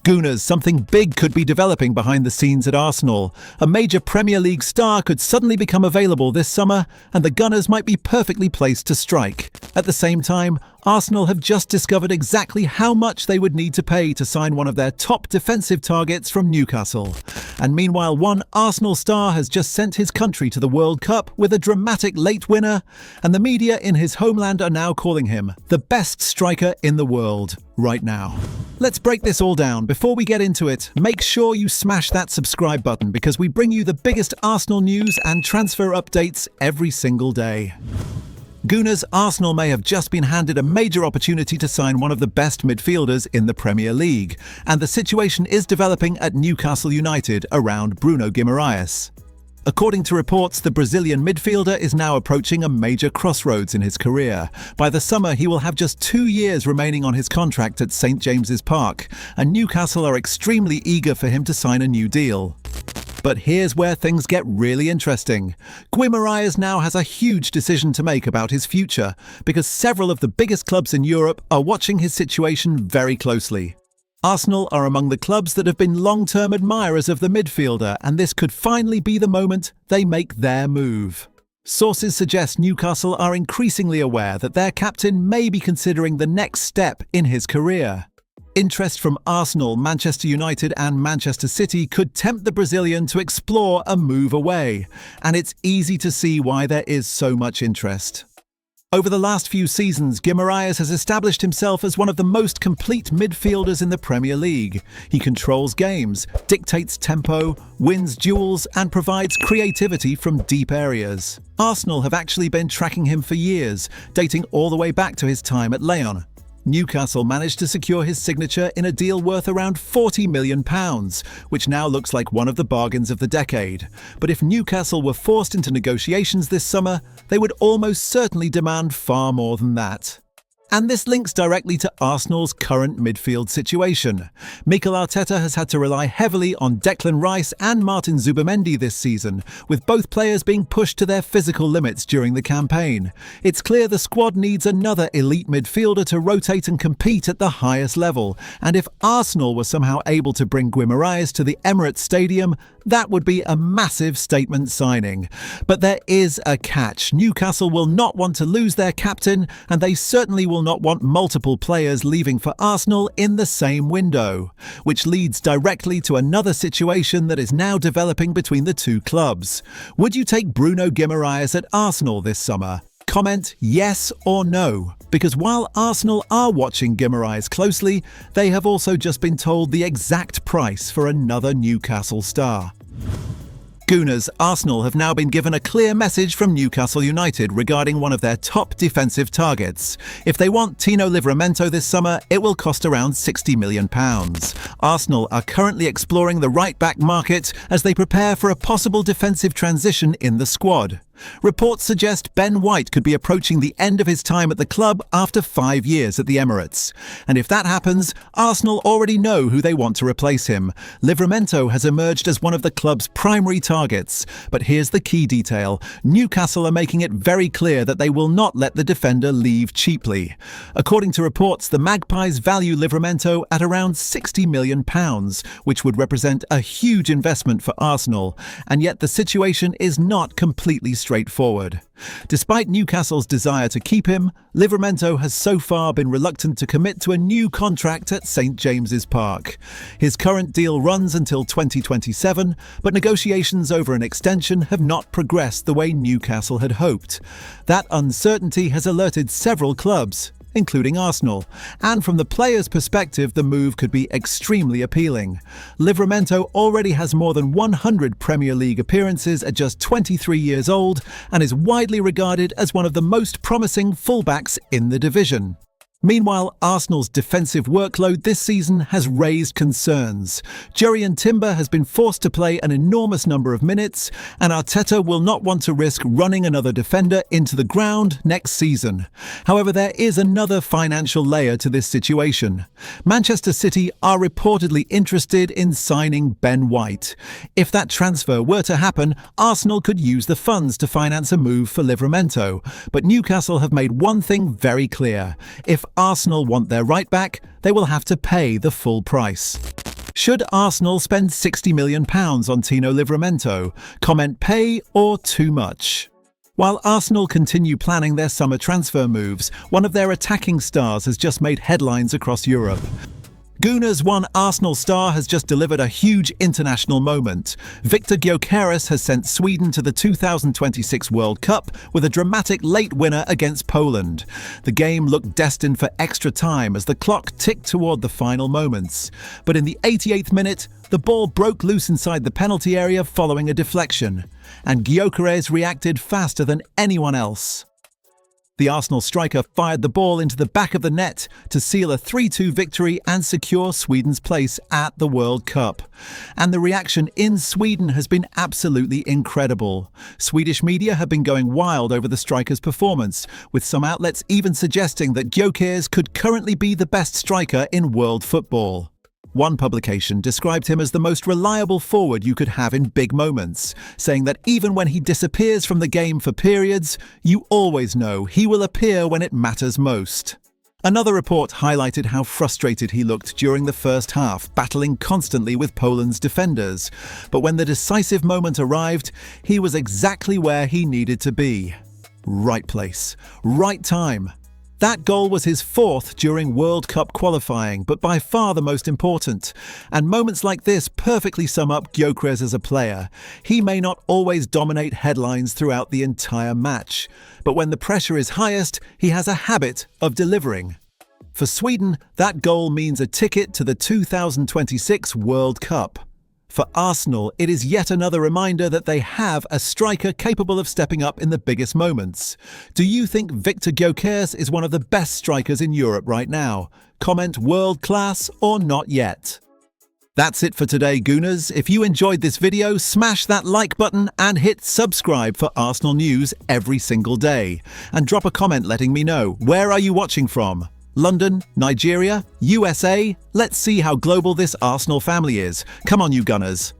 Gooners, something big could be developing behind the scenes at Arsenal. A major Premier League star could suddenly become available this summer, and the Gunners might be perfectly placed to strike. At the same time, Arsenal have just discovered exactly how much they would need to pay to sign one of their top defensive targets from Newcastle. And meanwhile, one Arsenal star has just sent his country to the World Cup with a dramatic late winner, and the media in his homeland are now calling him the best striker in the world right now. Let's break this all down. Before we get into it, make sure you smash that subscribe button because we bring you the biggest Arsenal news and transfer updates every single day. Gooners, Arsenal may have just been handed a major opportunity to sign one of the best midfielders in the Premier League, and the situation is developing at Newcastle United around Bruno Guimaraes. According to reports, the Brazilian midfielder is now approaching a major crossroads in his career. By the summer, he will have just 2 years remaining on his contract at St James's Park, and Newcastle are extremely eager for him to sign a new deal. But here's where things get really interesting. Guimaraes now has a huge decision to make about his future, because several of the biggest clubs in Europe are watching his situation very closely. Arsenal are among the clubs that have been long-term admirers of the midfielder, and this could finally be the moment they make their move. Sources suggest Newcastle are increasingly aware that their captain may be considering the next step in his career. Interest from Arsenal, Manchester United and Manchester City could tempt the Brazilian to explore a move away, and it's easy to see why there is so much interest. Over the last few seasons, Guimaraes has established himself as one of the most complete midfielders in the Premier League. He controls games, dictates tempo, wins duels, and provides creativity from deep areas. Arsenal have actually been tracking him for years, dating all the way back to his time at Lyon. Newcastle managed to secure his signature in a deal worth around £40 million, which now looks like one of the bargains of the decade. But if Newcastle were forced into negotiations this summer, they would almost certainly demand far more than that. And this links directly to Arsenal's current midfield situation. Mikel Arteta has had to rely heavily on Declan Rice and Martin Zubimendi this season, with both players being pushed to their physical limits during the campaign. It's clear the squad needs another elite midfielder to rotate and compete at the highest level, and if Arsenal were somehow able to bring Guimaraes to the Emirates Stadium, that would be a massive statement signing. But there is a catch. Newcastle will not want to lose their captain, and they certainly will not want multiple players leaving for Arsenal in the same window, which leads directly to another situation that is now developing between the two clubs. Would you take Bruno Guimaraes at Arsenal this summer? Comment yes or no, because while Arsenal are watching Guimaraes closely, they have also just been told the exact price for another Newcastle star. Gooners, Arsenal have now been given a clear message from Newcastle United regarding one of their top defensive targets. If they want Tino Livramento this summer, it will cost around £60 million. Arsenal are currently exploring the right-back market as they prepare for a possible defensive transition in the squad. Reports suggest Ben White could be approaching the end of his time at the club after 5 years at the Emirates. And if that happens, Arsenal already know who they want to replace him. Livramento has emerged as one of the club's primary targets. But here's the key detail. Newcastle are making it very clear that they will not let the defender leave cheaply. According to reports, the Magpies value Livramento at around £60 million, which would represent a huge investment for Arsenal. And yet the situation is not completely straightforward. Despite Newcastle's desire to keep him, Livramento has so far been reluctant to commit to a new contract at St James's Park. His current deal runs until 2027, but negotiations over an extension have not progressed the way Newcastle had hoped. That uncertainty has alerted several clubs, including Arsenal, and from the player's perspective, the move could be extremely appealing. Livramento already has more than 100 Premier League appearances at just 23 years old and is widely regarded as one of the most promising fullbacks in the division. Meanwhile, Arsenal's defensive workload this season has raised concerns. Jurrien Timber has been forced to play an enormous number of minutes, and Arteta will not want to risk running another defender into the ground next season. However, there is another financial layer to this situation. Manchester City are reportedly interested in signing Ben White. If that transfer were to happen, Arsenal could use the funds to finance a move for Livramento. But Newcastle have made one thing very clear. If Arsenal want their right back, they will have to pay the full price. Should Arsenal spend £60 million on Tino Livramento? Comment pay or too much. While Arsenal continue planning their summer transfer moves, one of their attacking stars has just made headlines across Europe. Gunners' one Arsenal star has just delivered a huge international moment. Viktor Gyökeres has sent Sweden to the 2026 World Cup with a dramatic late winner against Poland. The game looked destined for extra time as the clock ticked toward the final moments. But in the 88th minute, the ball broke loose inside the penalty area following a deflection, and Gyökeres reacted faster than anyone else. The Arsenal striker fired the ball into the back of the net to seal a 3-2 victory and secure Sweden's place at the World Cup. And the reaction in Sweden has been absolutely incredible. Swedish media have been going wild over the striker's performance, with some outlets even suggesting that Gyökeres could currently be the best striker in world football. One publication described him as the most reliable forward you could have in big moments, saying that even when he disappears from the game for periods, you always know he will appear when it matters most. Another report highlighted how frustrated he looked during the first half, battling constantly with Poland's defenders. But when the decisive moment arrived, he was exactly where he needed to be. Right place, right time. That goal was his fourth during World Cup qualifying, but by far the most important. And moments like this perfectly sum up Gyökeres as a player. He may not always dominate headlines throughout the entire match, but when the pressure is highest, he has a habit of delivering. For Sweden, that goal means a ticket to the 2026 World Cup. For Arsenal, it is yet another reminder that they have a striker capable of stepping up in the biggest moments. Do you think Viktor Gyökeres is one of the best strikers in Europe right now? Comment world class or not yet. That's it for today, Gooners. If you enjoyed this video, smash that like button and hit subscribe for Arsenal news every single day. And drop a comment letting me know, where are you watching from? London, Nigeria, USA? Let's see how global this Arsenal family is. Come on, you Gunners.